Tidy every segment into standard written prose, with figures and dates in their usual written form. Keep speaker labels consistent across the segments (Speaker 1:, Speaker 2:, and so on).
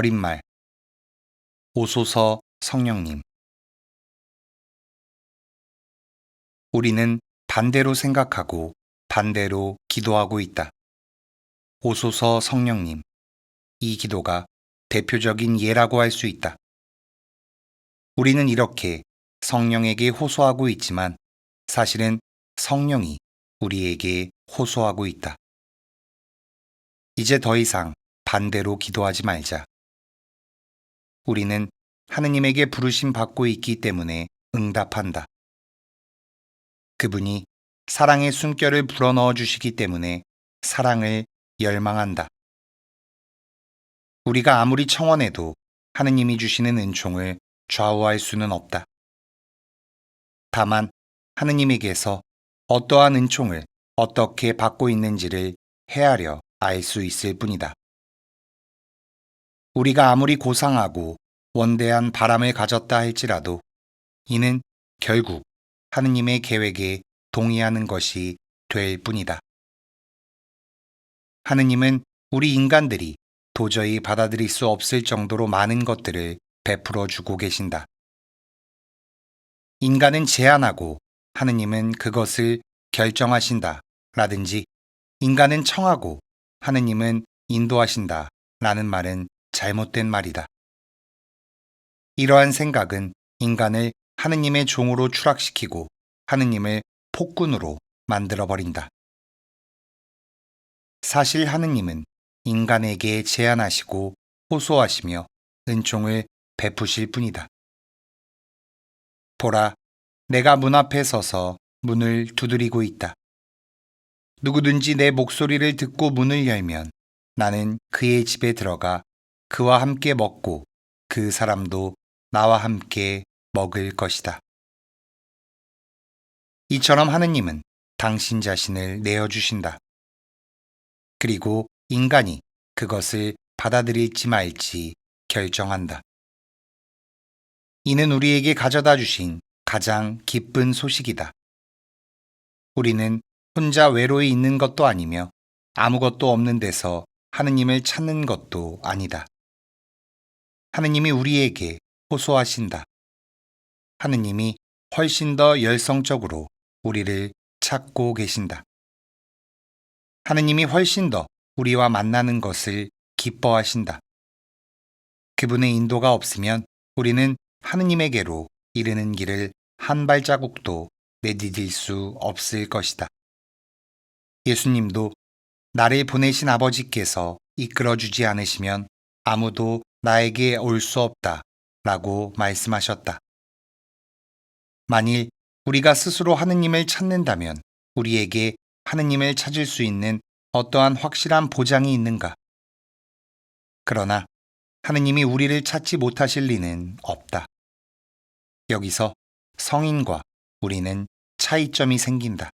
Speaker 1: 어린말. 오소서 성령님. 우리는 반대로 생각하고 반대로 기도하고 있다. 오소서 성령님. 이 기도가 대표적인 예라고 할 수 있다. 우리는 이렇게 성령에게 호소하고 있지만 사실은 성령이 우리에게 호소하고 있다. 이제 더 이상 반대로 기도하지 말자. 우리는 하느님에게 부르심 받고 있기 때문에 응답한다. 그분이 사랑의 숨결을 불어넣어 주시기 때문에 사랑을 열망한다. 우리가 아무리 청원해도 하느님이 주시는 은총을 좌우할 수는 없다. 다만 하느님에게서 어떠한 은총을 어떻게 받고 있는지를 헤아려 알 수 있을 뿐이다. 우리가 아무리 고상하고 원대한 바람을 가졌다 할지라도 이는 결국 하느님의 계획에 동의하는 것이 될 뿐이다. 하느님은 우리 인간들이 도저히 받아들일 수 없을 정도로 많은 것들을 베풀어 주고 계신다. 인간은 제안하고 하느님은 그것을 결정하신다 라든지 인간은 청하고 하느님은 인도하신다 라는 말은 잘못된 말이다. 이러한 생각은 인간을 하느님의 종으로 추락시키고 하느님을 폭군으로 만들어버린다. 사실 하느님은 인간에게 제안하시고 호소하시며 은총을 베푸실 뿐이다. 보라, 내가 문 앞에 서서 문을 두드리고 있다. 누구든지 내 목소리를 듣고 문을 열면 나는 그의 집에 들어가 그와 함께 먹고 그 사람도 나와 함께 먹을 것이다. 이처럼 하느님은 당신 자신을 내어주신다. 그리고 인간이 그것을 받아들일지 말지 결정한다. 이는 우리에게 가져다 주신 가장 기쁜 소식이다. 우리는 혼자 외로이 있는 것도 아니며 아무것도 없는 데서 하느님을 찾는 것도 아니다. 하느님이 우리에게 호소하신다. 하느님이 훨씬 더 열성적으로 우리를 찾고 계신다. 하느님이 훨씬 더 우리와 만나는 것을 기뻐하신다. 그분의 인도가 없으면 우리는 하느님에게로 이르는 길을 한 발자국도 내디딜 수 없을 것이다. 예수님도 나를 보내신 아버지께서 이끌어주지 않으시면 아무도 나에게 올 수 없다 라고 말씀하셨다. 만일 우리가 스스로 하느님을 찾는다면 우리에게 하느님을 찾을 수 있는 어떠한 확실한 보장이 있는가? 그러나 하느님이 우리를 찾지 못하실 리는 없다. 여기서 성인과 우리는 차이점이 생긴다.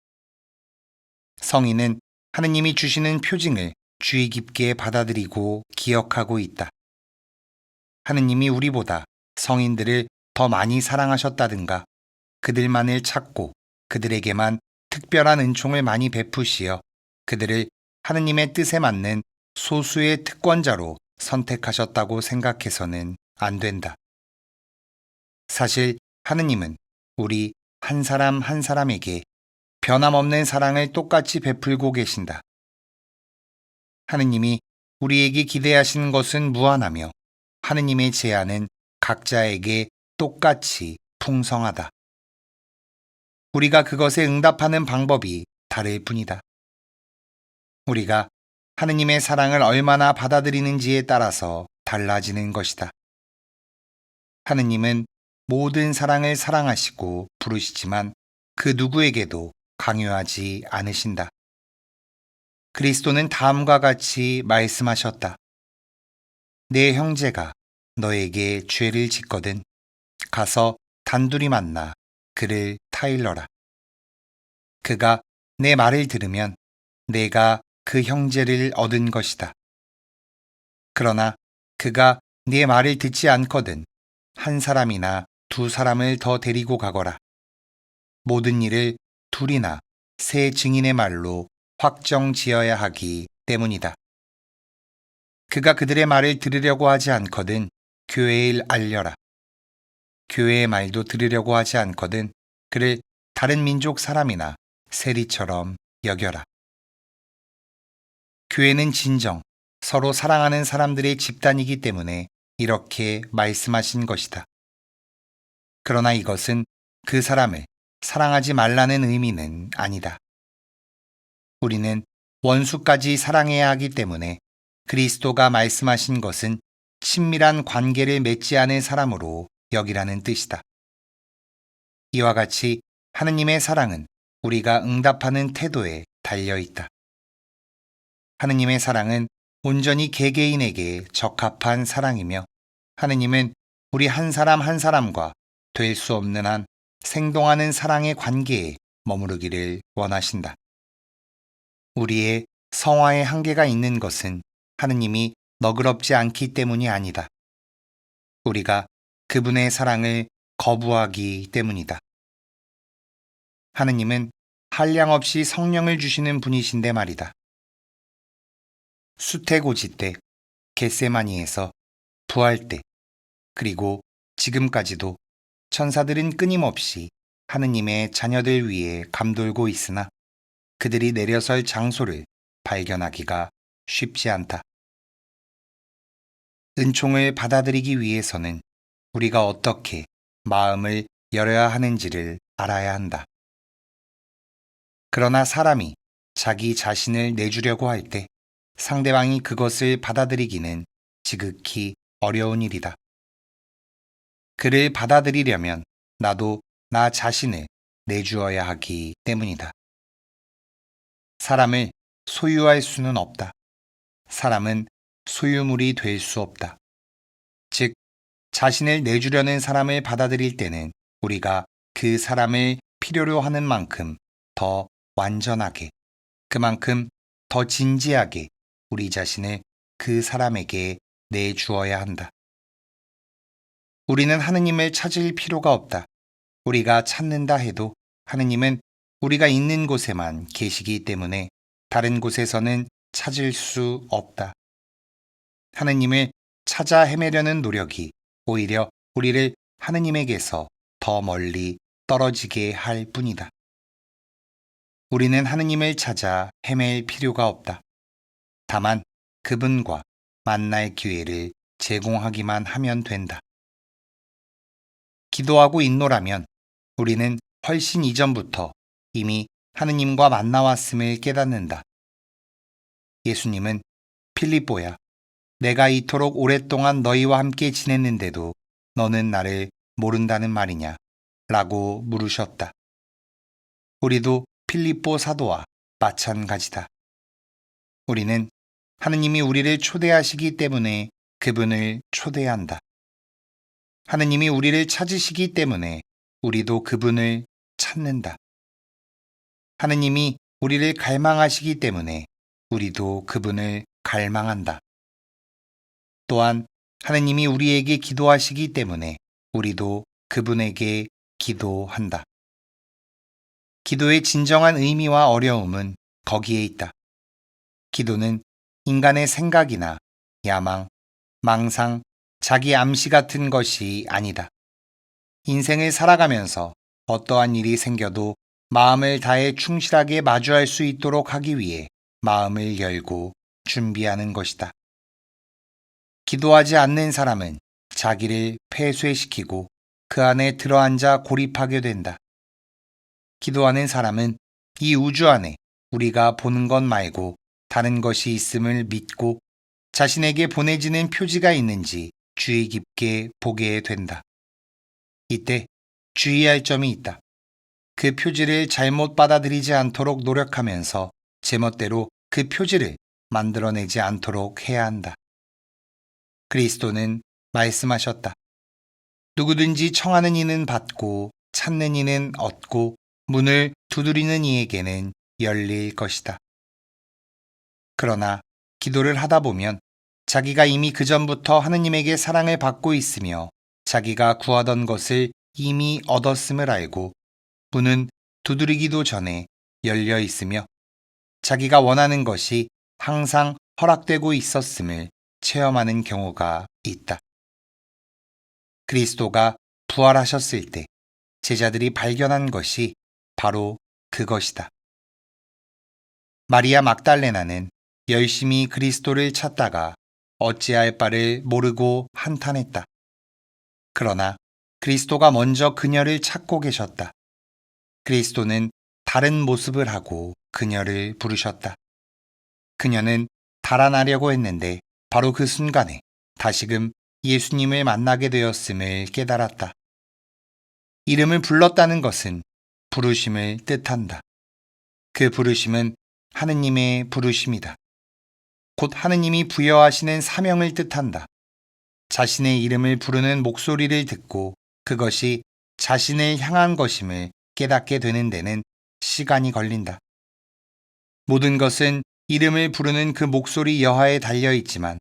Speaker 1: 성인은 하느님이 주시는 표징을 주의 깊게 받아들이고 기억하고 있다. 하느님이 우리보다 성인들을 더 많이 사랑하셨다든가 그들만을 찾고 그들에게만 특별한 은총을 많이 베푸시어 그들을 하느님의 뜻에 맞는 소수의 특권자로 선택하셨다고 생각해서는 안 된다. 사실 하느님은 우리 한 사람 한 사람에게 변함없는 사랑을 똑같이 베풀고 계신다. 하느님이 우리에게 기대하시는 것은 무한하며 하느님의 제안은 각자에게 똑같이 풍성하다. 우리가 그것에 응답하는 방법이 다를 뿐이다. 우리가 하느님의 사랑을 얼마나 받아들이는지에 따라서 달라지는 것이다. 하느님은 모든 사랑을 사랑하시고 부르시지만 그 누구에게도 강요하지 않으신다. 그리스도는 다음과 같이 말씀하셨다. 내 형제가 너에게 죄를 짓거든 가서 단둘이 만나 그를 타일러라. 그가 내 말을 들으면 내가 그 형제를 얻은 것이다. 그러나 그가 네 말을 듣지 않거든 한 사람이나 두 사람을 더 데리고 가거라. 모든 일을 둘이나 세 증인의 말로 확정 지어야 하기 때문이다. 그가 그들의 말을 들으려고 하지 않거든 교회에 알려라. 교회의 말도 들으려고 하지 않거든 그를 다른 민족 사람이나 세리처럼 여겨라. 교회는 진정 서로 사랑하는 사람들의 집단이기 때문에 이렇게 말씀하신 것이다. 그러나 이것은 그 사람을 사랑하지 말라는 의미는 아니다. 우리는 원수까지 사랑해야 하기 때문에 그리스도가 말씀하신 것은 친밀한 관계를 맺지 않은 사람으로 여기라는 뜻이다. 이와 같이 하느님의 사랑은 우리가 응답하는 태도에 달려 있다. 하느님의 사랑은 온전히 개개인에게 적합한 사랑이며 하느님은 우리 한 사람 한 사람과 될 수 없는 한 생동하는 사랑의 관계에 머무르기를 원하신다. 우리의 성화의 한계가 있는 것은 하느님이 너그럽지 않기 때문이 아니다. 우리가 그분의 사랑을 거부하기 때문이다. 하느님은 한량없이 성령을 주시는 분이신데 말이다. 수태고지 때, 겟세마니에서, 부활 때, 그리고 지금까지도 천사들은 끊임없이 하느님의 자녀들 위해 감돌고 있으나 그들이 내려설 장소를 발견하기가 쉽지 않다. 은총을 받아들이기 위해서는 우리가 어떻게 마음을 열어야 하는지를 알아야 한다. 그러나 사람이 자기 자신을 내주려고 할 때 상대방이 그것을 받아들이기는 지극히 어려운 일이다. 그를 받아들이려면 나도 나 자신을 내주어야 하기 때문이다. 사람을 소유할 수는 없다. 사람은 소유물이 될 수 없다. 즉, 자신을 내주려는 사람을 받아들일 때는 우리가 그 사람을 필요로 하는 만큼 더 완전하게, 그만큼 더 진지하게 우리 자신을 그 사람에게 내주어야 한다. 우리는 하느님을 찾을 필요가 없다. 우리가 찾는다 해도 하느님은 우리가 있는 곳에만 계시기 때문에 다른 곳에서는 찾을 수 없다. 하느님을 찾아 헤매려는 노력이 오히려 우리를 하느님에게서 더 멀리 떨어지게 할 뿐이다. 우리는 하느님을 찾아 헤맬 필요가 없다. 다만 그분과 만날 기회를 제공하기만 하면 된다. 기도하고 있노라면 우리는 훨씬 이전부터 이미 하느님과 만나왔음을 깨닫는다. 예수님은 필립보야, 내가 이토록 오랫동안 너희와 함께 지냈는데도 너는 나를 모른다는 말이냐? 라고 물으셨다. 우리도 필립보 사도와 마찬가지다. 우리는 하느님이 우리를 초대하시기 때문에 그분을 초대한다. 하느님이 우리를 찾으시기 때문에 우리도 그분을 찾는다. 하느님이 우리를 갈망하시기 때문에 우리도 그분을 갈망한다. 또한 하느님이 우리에게 기도하시기 때문에 우리도 그분에게 기도한다. 기도의 진정한 의미와 어려움은 거기에 있다. 기도는 인간의 생각이나 야망, 망상, 자기 암시 같은 것이 아니다. 인생을 살아가면서 어떠한 일이 생겨도 마음을 다해 충실하게 마주할 수 있도록 하기 위해 마음을 열고 준비하는 것이다. 기도하지 않는 사람은 자기를 폐쇄시키고 그 안에 들어앉아 고립하게 된다. 기도하는 사람은 이 우주 안에 우리가 보는 것 말고 다른 것이 있음을 믿고 자신에게 보내지는 표지가 있는지 주의 깊게 보게 된다. 이때 주의할 점이 있다. 그 표지를 잘못 받아들이지 않도록 노력하면서 제멋대로 그 표지를 만들어내지 않도록 해야 한다. 그리스도는 말씀하셨다. 누구든지 청하는 이는 받고 찾는 이는 얻고 문을 두드리는 이에게는 열릴 것이다. 그러나 기도를 하다 보면 자기가 이미 그전부터 하느님에게 사랑을 받고 있으며 자기가 구하던 것을 이미 얻었음을 알고 문은 두드리기도 전에 열려 있으며 자기가 원하는 것이 항상 허락되고 있었음을 체험하는 경우가 있다. 그리스도가 부활하셨을 때 제자들이 발견한 것이 바로 그것이다. 마리아 막달레나는 열심히 그리스도를 찾다가 어찌할 바를 모르고 한탄했다. 그러나 그리스도가 먼저 그녀를 찾고 계셨다. 그리스도는 다른 모습을 하고 그녀를 부르셨다. 그녀는 달아나려고 했는데 바로 그 순간에 다시금 예수님을 만나게 되었음을 깨달았다. 이름을 불렀다는 것은 부르심을 뜻한다. 그 부르심은 하느님의 부르심이다. 곧 하느님이 부여하시는 사명을 뜻한다. 자신의 이름을 부르는 목소리를 듣고 그것이 자신을 향한 것임을 깨닫게 되는 데는 시간이 걸린다. 모든 것은 이름을 부르는 그 목소리 여하에 달려 있지만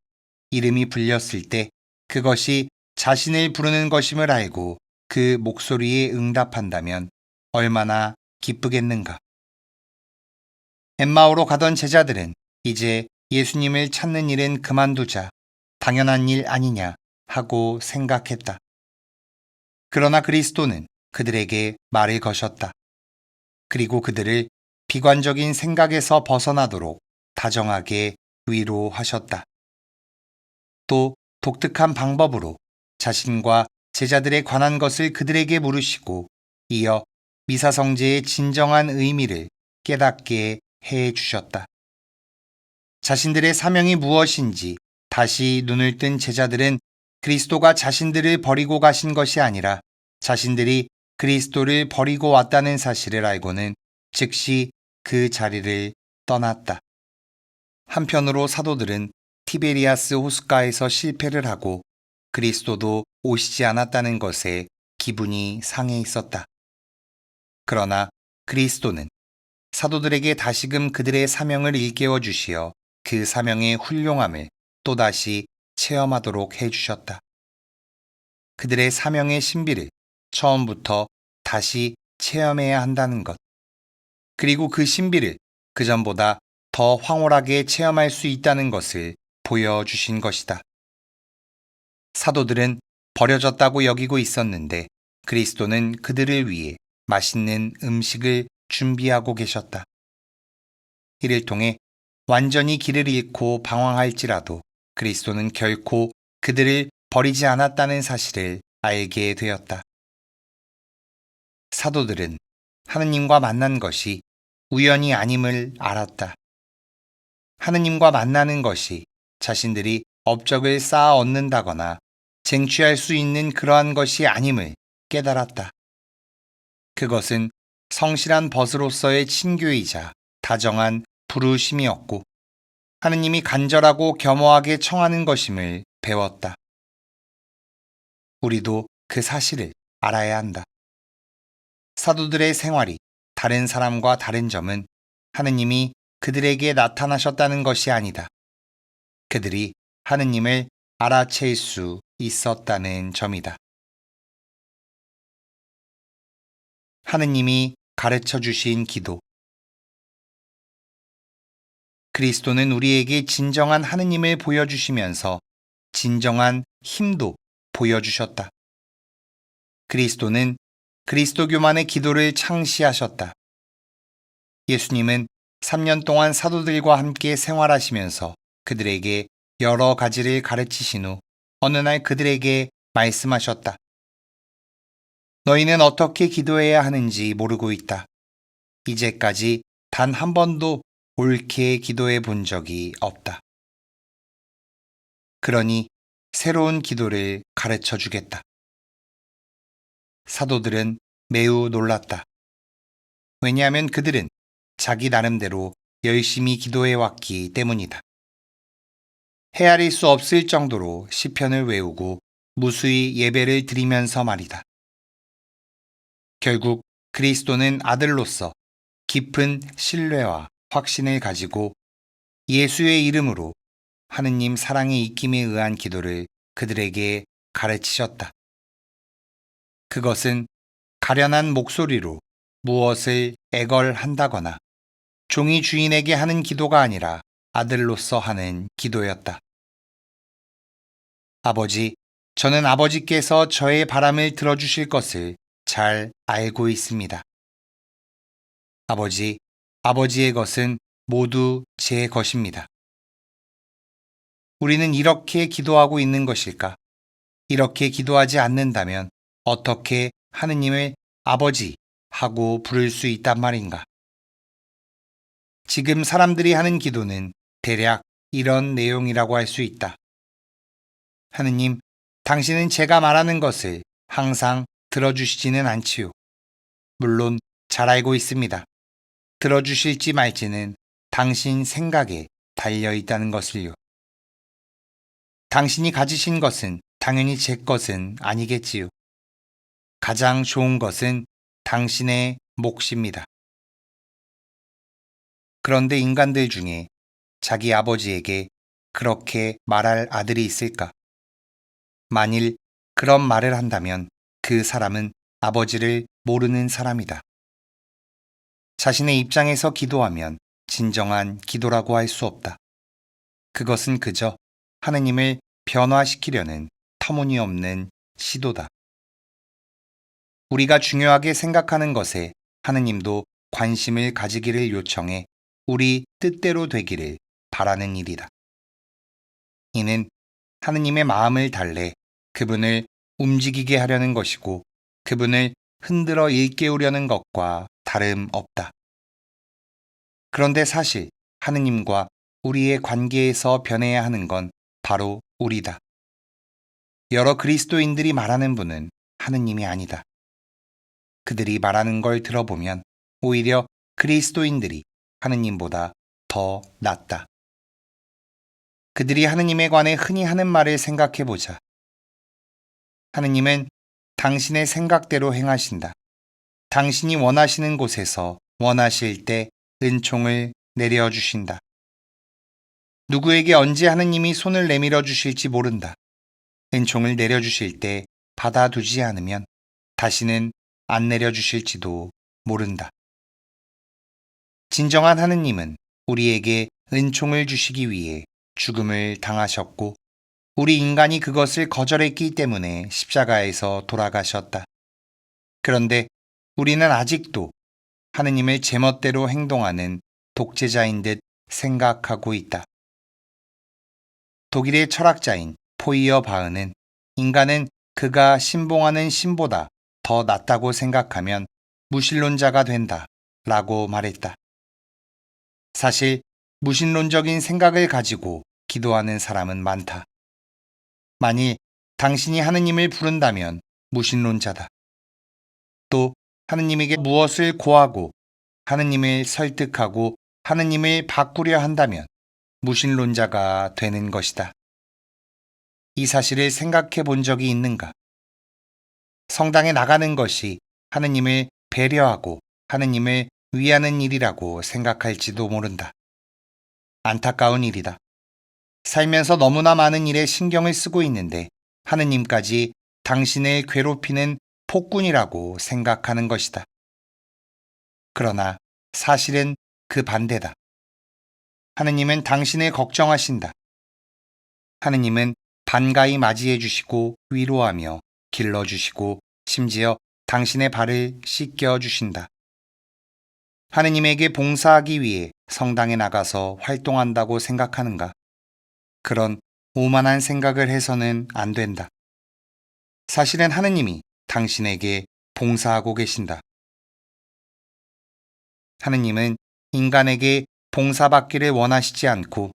Speaker 1: 이름이 불렸을 때 그것이 자신을 부르는 것임을 알고 그 목소리에 응답한다면 얼마나 기쁘겠는가. 엠마오로 가던 제자들은 이제 예수님을 찾는 일은 그만두자, 당연한 일 아니냐 하고 생각했다. 그러나 그리스도는 그들에게 말을 거셨다. 그리고 그들을 비관적인 생각에서 벗어나도록 다정하게 위로하셨다. 또 독특한 방법으로 자신과 제자들에 관한 것을 그들에게 물으시고 이어 미사성제의 진정한 의미를 깨닫게 해 주셨다. 자신들의 사명이 무엇인지 다시 눈을 뜬 제자들은 그리스도가 자신들을 버리고 가신 것이 아니라 자신들이 그리스도를 버리고 왔다는 사실을 알고는 즉시 그 자리를 떠났다. 한편으로 사도들은 티베리아스 호숫가에서 실패를 하고 그리스도도 오시지 않았다는 것에 기분이 상해 있었다. 그러나 그리스도는 사도들에게 다시금 그들의 사명을 일깨워 주시어 그 사명의 훌륭함을 또다시 체험하도록 해주셨다. 그들의 사명의 신비를 처음부터 다시 체험해야 한다는 것. 그리고 그 신비를 그전보다 더 황홀하게 체험할 수 있다는 것을 보여주신 것이다. 사도들은 버려졌다고 여기고 있었는데 그리스도는 그들을 위해 맛있는 음식을 준비하고 계셨다. 이를 통해 완전히 길을 잃고 방황할지라도 그리스도는 결코 그들을 버리지 않았다는 사실을 알게 되었다. 사도들은 하느님과 만난 것이 우연이 아님을 알았다. 하느님과 만나는 것이 자신들이 업적을 쌓아 얻는다거나 쟁취할 수 있는 그러한 것이 아님을 깨달았다. 그것은 성실한 벗으로서의 친교이자 다정한 부르심이었고 하느님이 간절하고 겸허하게 청하는 것임을 배웠다. 우리도 그 사실을 알아야 한다. 사도들의 생활이 다른 사람과 다른 점은 하느님이 그들에게 나타나셨다는 것이 아니다. 그들이 하느님을 알아챌 수 있었다는 점이다. 하느님이 가르쳐 주신 기도. 그리스도는 우리에게 진정한 하느님을 보여주시면서 진정한 힘도 보여주셨다. 그리스도는 그리스도교만의 기도를 창시하셨다. 예수님은 3년 동안 사도들과 함께 생활하시면서 그들에게 여러 가지를 가르치신 후 어느 날 그들에게 말씀하셨다. 너희는 어떻게 기도해야 하는지 모르고 있다. 이제까지 단 한 번도 옳게 기도해 본 적이 없다. 그러니 새로운 기도를 가르쳐 주겠다. 사도들은 매우 놀랐다. 왜냐하면 그들은 자기 나름대로 열심히 기도해 왔기 때문이다. 헤아릴 수 없을 정도로 시편을 외우고 무수히 예배를 드리면서 말이다. 결국 그리스도는 아들로서 깊은 신뢰와 확신을 가지고 예수의 이름으로 하느님 사랑의 입김에 의한 기도를 그들에게 가르치셨다. 그것은 가련한 목소리로 무엇을 애걸한다거나 종이 주인에게 하는 기도가 아니라 아들로서 하는 기도였다. 아버지, 저는 아버지께서 저의 바람을 들어주실 것을 잘 알고 있습니다. 아버지, 아버지의 것은 모두 제 것입니다. 우리는 이렇게 기도하고 있는 것일까? 이렇게 기도하지 않는다면 어떻게 하느님을 아버지 하고 부를 수 있단 말인가? 지금 사람들이 하는 기도는 대략 이런 내용이라고 할 수 있다. 하느님, 당신은 제가 말하는 것을 항상 들어주시지는 않지요. 물론 잘 알고 있습니다. 들어주실지 말지는 당신 생각에 달려 있다는 것을요. 당신이 가지신 것은 당연히 제 것은 아니겠지요. 가장 좋은 것은 당신의 몫입니다. 그런데 인간들 중에 자기 아버지에게 그렇게 말할 아들이 있을까? 만일 그런 말을 한다면 그 사람은 아버지를 모르는 사람이다. 자신의 입장에서 기도하면 진정한 기도라고 할 수 없다. 그것은 그저 하느님을 변화시키려는 터무니없는 시도다. 우리가 중요하게 생각하는 것에 하느님도 관심을 가지기를 요청해 우리 뜻대로 되기를 바라는 일이다. 이는 하느님의 마음을 달래 그분을 움직이게 하려는 것이고 그분을 흔들어 일깨우려는 것과 다름없다. 그런데 사실 하느님과 우리의 관계에서 변해야 하는 건 바로 우리다. 여러 그리스도인들이 말하는 분은 하느님이 아니다. 그들이 말하는 걸 들어보면 오히려 그리스도인들이 하느님보다 더 낫다. 그들이 하느님에 관해 흔히 하는 말을 생각해 보자. 하느님은 당신의 생각대로 행하신다. 당신이 원하시는 곳에서 원하실 때 은총을 내려주신다. 누구에게 언제 하느님이 손을 내밀어 주실지 모른다. 은총을 내려주실 때 받아두지 않으면 다시는 안 내려주실지도 모른다. 진정한 하느님은 우리에게 은총을 주시기 위해 죽음을 당하셨고 우리 인간이 그것을 거절했기 때문에 십자가에서 돌아가셨다. 그런데 우리는 아직도 하느님을 제멋대로 행동하는 독재자인 듯 생각하고 있다. 독일의 철학자인 포이어 바흐는 인간은 그가 신봉하는 신보다 더 낫다고 생각하면 무신론자가 된다 라고 말했다. 사실 무신론적인 생각을 가지고 기도하는 사람은 많다. 만일 당신이 하느님을 부른다면 무신론자다. 또 하느님에게 무엇을 고하고 하느님을 설득하고 하느님을 바꾸려 한다면 무신론자가 되는 것이다. 이 사실을 생각해 본 적이 있는가? 성당에 나가는 것이 하느님을 배려하고 하느님을 위하는 일이라고 생각할지도 모른다. 안타까운 일이다. 살면서 너무나 많은 일에 신경을 쓰고 있는데 하느님까지 당신을 괴롭히는 폭군이라고 생각하는 것이다. 그러나 사실은 그 반대다. 하느님은 당신을 걱정하신다. 하느님은 반가이 맞이해 주시고 위로하며 길러주시고 심지어 당신의 발을 씻겨 주신다. 하느님에게 봉사하기 위해 성당에 나가서 활동한다고 생각하는가? 그런 오만한 생각을 해서는 안 된다. 사실은 하느님이 당신에게 봉사하고 계신다. 하느님은 인간에게 봉사받기를 원하시지 않고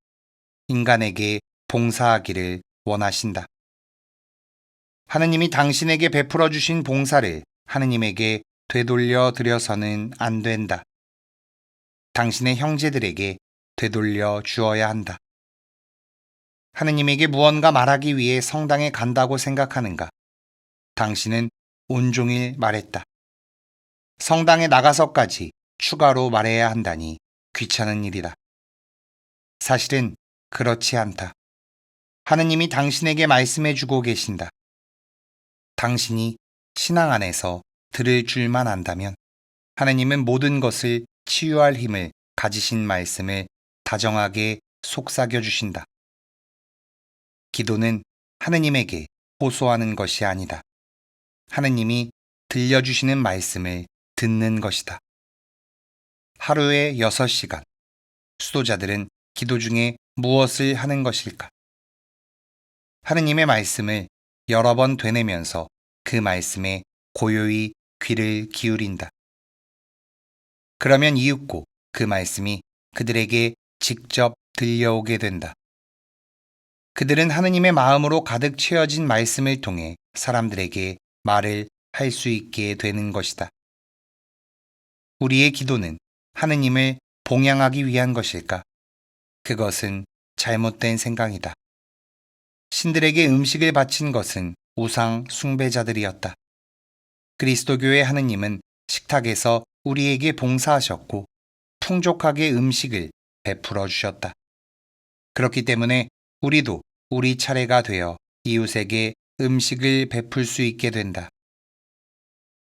Speaker 1: 인간에게 봉사하기를 원하신다. 하느님이 당신에게 베풀어 주신 봉사를 하느님에게 되돌려 드려서는 안 된다. 당신의 형제들에게 되돌려 주어야 한다. 하느님에게 무언가 말하기 위해 성당에 간다고 생각하는가? 당신은 온종일 말했다. 성당에 나가서까지 추가로 말해야 한다니 귀찮은 일이다. 사실은 그렇지 않다. 하느님이 당신에게 말씀해 주고 계신다. 당신이 신앙 안에서 들을 줄만 안다면 하느님은 모든 것을 치유할 힘을 가지신 말씀을 다정하게 속삭여 주신다. 기도는 하느님에게 호소하는 것이 아니다. 하느님이 들려주시는 말씀을 듣는 것이다. 하루에 6시간, 수도자들은 기도 중에 무엇을 하는 것일까? 하느님의 말씀을 여러 번 되뇌면서 그 말씀에 고요히 귀를 기울인다. 그러면 이윽고 그 말씀이 그들에게 직접 들려오게 된다. 그들은 하느님의 마음으로 가득 채워진 말씀을 통해 사람들에게 말을 할 수 있게 되는 것이다. 우리의 기도는 하느님을 봉양하기 위한 것일까? 그것은 잘못된 생각이다. 신들에게 음식을 바친 것은 우상 숭배자들이었다. 그리스도교의 하느님은 식탁에서 우리에게 봉사하셨고 풍족하게 음식을 베풀어 주셨다. 그렇기 때문에 우리도 우리 차례가 되어 이웃에게 음식을 베풀 수 있게 된다.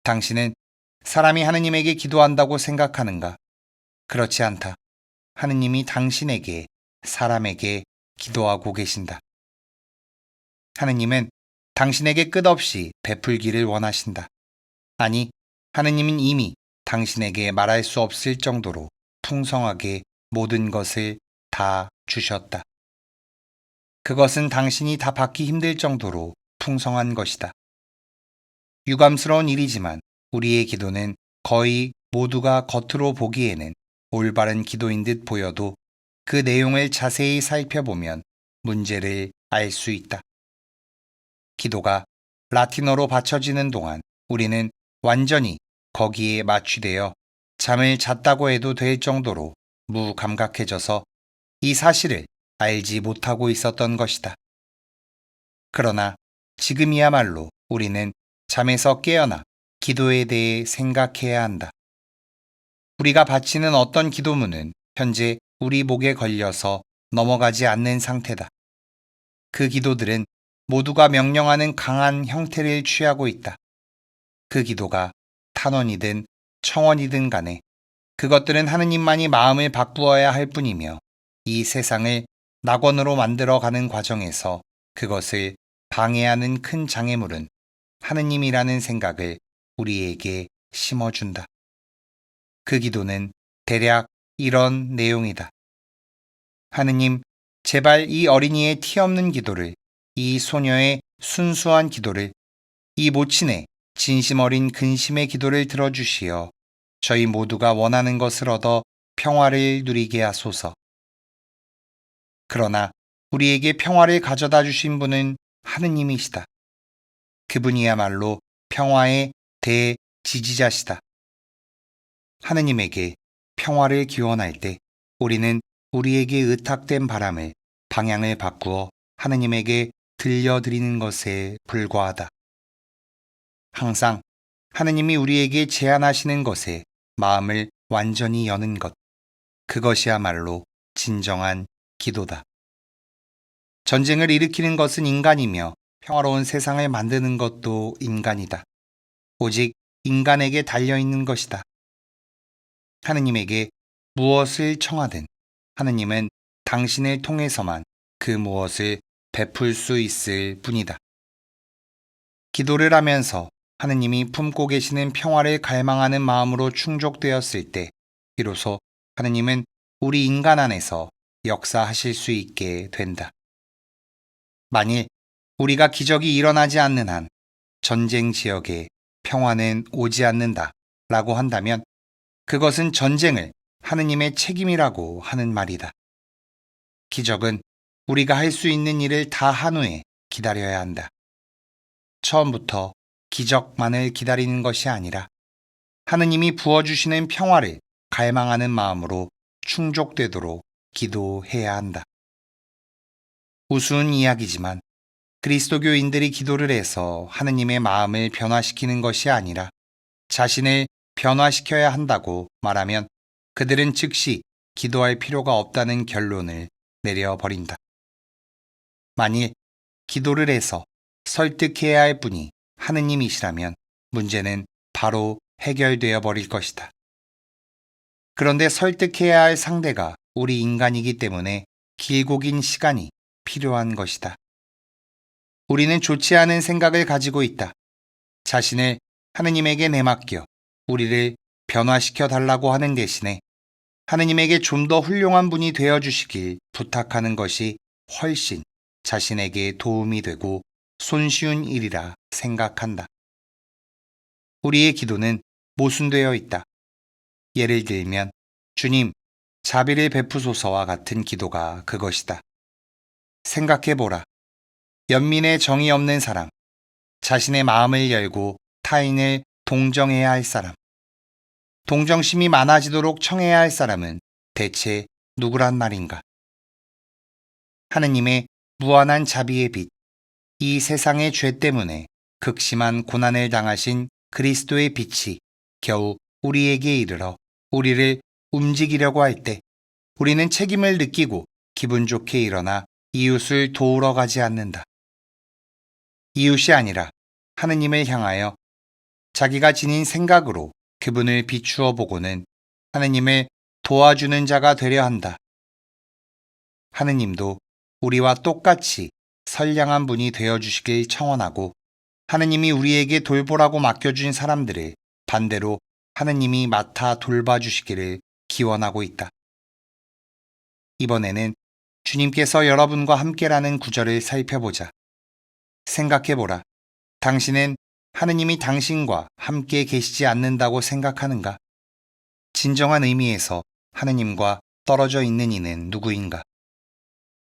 Speaker 1: 당신은 사람이 하느님에게 기도한다고 생각하는가? 그렇지 않다. 하느님이 당신에게, 사람에게 기도하고 계신다. 하느님은 당신에게 끝없이 베풀기를 원하신다. 아니, 하느님은 이미 당신에게 말할 수 없을 정도로 풍성하게 모든 것을 다 주셨다. 그것은 당신이 다 받기 힘들 정도로 풍성한 것이다. 유감스러운 일이지만 우리의 기도는 거의 모두가 겉으로 보기에는 올바른 기도인 듯 보여도 그 내용을 자세히 살펴보면 문제를 알 수 있다. 기도가 라틴어로 바쳐지는 동안 우리는 완전히 거기에 마취되어 잠을 잤다고 해도 될 정도로 무감각해져서 이 사실을 알지 못하고 있었던 것이다. 그러나 지금이야말로 우리는 잠에서 깨어나 기도에 대해 생각해야 한다. 우리가 바치는 어떤 기도문은 현재 우리 목에 걸려서 넘어가지 않는 상태다. 그 기도들은 모두가 명령하는 강한 형태를 취하고 있다. 그 기도가 탄원이든 청원이든 간에 그것들은 하느님만이 마음을 바꾸어야 할 뿐이며 이 세상을 낙원으로 만들어가는 과정에서 그것을 방해하는 큰 장애물은 하느님이라는 생각을 우리에게 심어준다. 그 기도는 대략 이런 내용이다. 하느님, 제발 이 어린이의 티 없는 기도를, 이 소녀의 순수한 기도를, 이 모친의 진심 어린 근심의 기도를 들어주시어 저희 모두가 원하는 것을 얻어 평화를 누리게 하소서. 그러나 우리에게 평화를 가져다 주신 분은 하느님이시다. 그분이야말로 평화의 대지지자시다. 하느님에게 평화를 기원할 때 우리는 우리에게 의탁된 바람을 방향을 바꾸어 하느님에게 들려드리는 것에 불과하다. 항상 하느님이 우리에게 제안하시는 것에 마음을 완전히 여는 것, 그것이야말로 진정한 기도다. 전쟁을 일으키는 것은 인간이며 평화로운 세상을 만드는 것도 인간이다. 오직 인간에게 달려있는 것이다. 하느님에게 무엇을 청하든 하느님은 당신을 통해서만 그 무엇을 베풀 수 있을 뿐이다. 기도를 하면서 하느님이 품고 계시는 평화를 갈망하는 마음으로 충족되었을 때 비로소 하느님은 우리 인간 안에서 역사하실 수 있게 된다. 만일 우리가 기적이 일어나지 않는 한 전쟁 지역에 평화는 오지 않는다 라고 한다면 그것은 전쟁을 하느님의 책임이라고 하는 말이다. 기적은 우리가 할 수 있는 일을 다 한 후에 기다려야 한다. 처음부터 기적만을 기다리는 것이 아니라 하느님이 부어주시는 평화를 갈망하는 마음으로 충족되도록 기도해야 한다. 우스운 이야기지만 그리스도교인들이 기도를 해서 하느님의 마음을 변화시키는 것이 아니라 자신을 변화시켜야 한다고 말하면 그들은 즉시 기도할 필요가 없다는 결론을 내려버린다. 만일 기도를 해서 설득해야 할 분이 하느님이시라면 문제는 바로 해결되어 버릴 것이다. 그런데 설득해야 할 상대가 우리 인간이기 때문에 길고 긴 시간이 필요한 것이다. 우리는 좋지 않은 생각을 가지고 있다. 자신을 하느님에게 내맡겨 우리를 변화시켜 달라고 하는 대신에 하느님에게 좀 더 훌륭한 분이 되어 주시길 부탁하는 것이 훨씬 자신에게 도움이 되고 손쉬운 일이라 생각한다. 우리의 기도는 모순되어 있다. 예를 들면 주님, 자비를 베푸소서와 같은 기도가 그것이다. 생각해보라. 연민의 정이 없는 사람, 자신의 마음을 열고 타인을 동정해야 할 사람, 동정심이 많아지도록 청해야 할 사람은 대체 누구란 말인가? 하느님의 무한한 자비의 빛, 이 세상의 죄 때문에 극심한 고난을 당하신 그리스도의 빛이 겨우 우리에게 이르러 우리를 움직이려고 할 때 우리는 책임을 느끼고 기분 좋게 일어나 이웃을 도우러 가지 않는다. 이웃이 아니라 하느님을 향하여 자기가 지닌 생각으로 그분을 비추어 보고는 하느님을 도와주는 자가 되려 한다. 하느님도 우리와 똑같이 선량한 분이 되어 주시길 청원하고 하느님이 우리에게 돌보라고 맡겨준 사람들을 반대로 하느님이 맡아 돌봐주시기를 기원하고 있다. 이번에는 주님께서 여러분과 함께라는 구절을 살펴보자. 생각해보라. 당신은 하느님이 당신과 함께 계시지 않는다고 생각하는가? 진정한 의미에서 하느님과 떨어져 있는 이는 누구인가?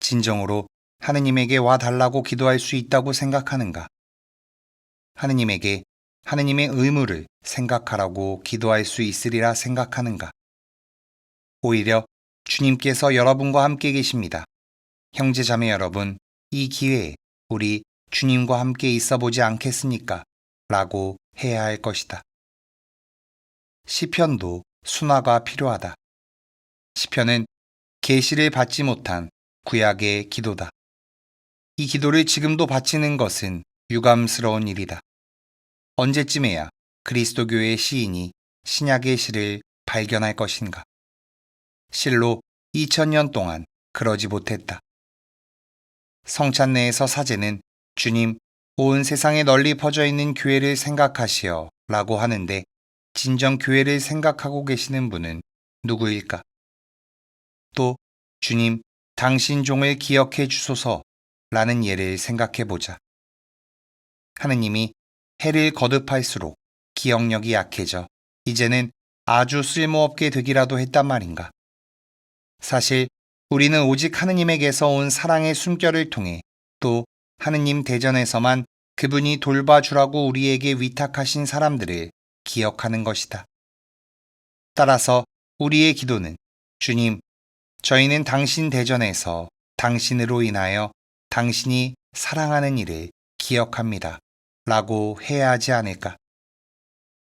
Speaker 1: 진정으로 하느님에게 와 달라고 기도할 수 있다고 생각하는가? 하느님에게 하느님의 의무를 생각하라고 기도할 수 있으리라 생각하는가? 오히려 주님께서 여러분과 함께 계십니다. 형제자매 여러분, 이 기회에 우리 주님과 함께 있어 보지 않겠습니까? 라고 해야 할 것이다. 시편도 순화가 필요하다. 시편은 계시를 받지 못한 구약의 기도다. 이 기도를 지금도 바치는 것은 유감스러운 일이다. 언제쯤에야 그리스도교의 시인이 신약의 시를 발견할 것인가? 실로 2000년 동안 그러지 못했다. 성찬내에서 사제는 주님, 온 세상에 널리 퍼져 있는 교회를 생각하시어 라고 하는데 진정 교회를 생각하고 계시는 분은 누구일까? 또 주님, 당신 종을 기억해 주소서 라는 예를 생각해 보자. 하느님이 해를 거듭할수록 기억력이 약해져 이제는 아주 쓸모없게 되기라도 했단 말인가? 사실 우리는 오직 하느님에게서 온 사랑의 숨결을 통해 또 하느님 대전에서만 그분이 돌봐주라고 우리에게 위탁하신 사람들을 기억하는 것이다. 따라서 우리의 기도는 주님, 저희는 당신 대전에서 당신으로 인하여 당신이 사랑하는 일을 기억합니다. 라고 해야 하지 않을까?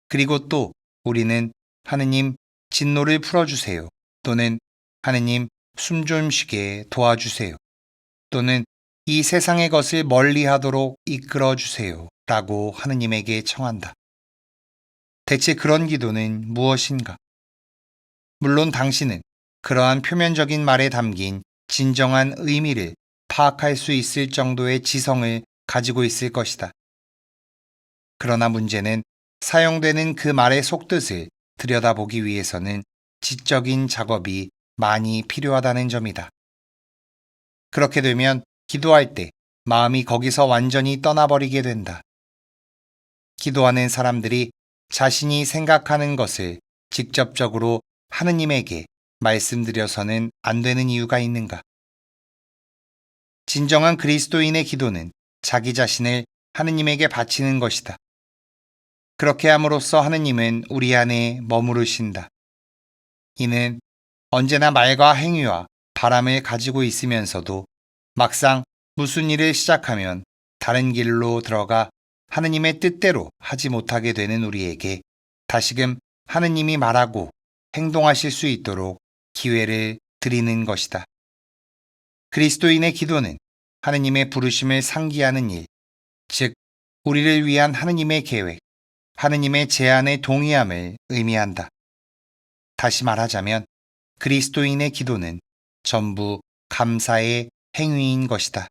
Speaker 1: 그리고 또 우리는 하느님 진노를 풀어주세요. 또는 하느님 숨 좀 쉬게 도와주세요. 또는 이 세상의 것을 멀리 하도록 이끌어 주세요. 라고 하느님에게 청한다. 대체 그런 기도는 무엇인가? 물론 당신은 그러한 표면적인 말에 담긴 진정한 의미를 파악할 수 있을 정도의 지성을 가지고 있을 것이다. 그러나 문제는 사용되는 그 말의 속뜻을 들여다보기 위해서는 지적인 작업이 많이 필요하다는 점이다. 그렇게 되면 기도할 때 마음이 거기서 완전히 떠나버리게 된다. 기도하는 사람들이 자신이 생각하는 것을 직접적으로 하느님에게 말씀드려서는 안 되는 이유가 있는가? 진정한 그리스도인의 기도는 자기 자신을 하느님에게 바치는 것이다. 그렇게 함으로써 하느님은 우리 안에 머무르신다. 이는 언제나 말과 행위와 바람을 가지고 있으면서도 막상 무슨 일을 시작하면 다른 길로 들어가 하느님의 뜻대로 하지 못하게 되는 우리에게 다시금 하느님이 말하고 행동하실 수 있도록 기회를 드리는 것이다. 그리스도인의 기도는 하느님의 부르심을 상기하는 일, 즉 우리를 위한 하느님의 계획, 하느님의 제안에 동의함을 의미한다. 다시 말하자면 그리스도인의 기도는 전부 감사의 행위인 것이다.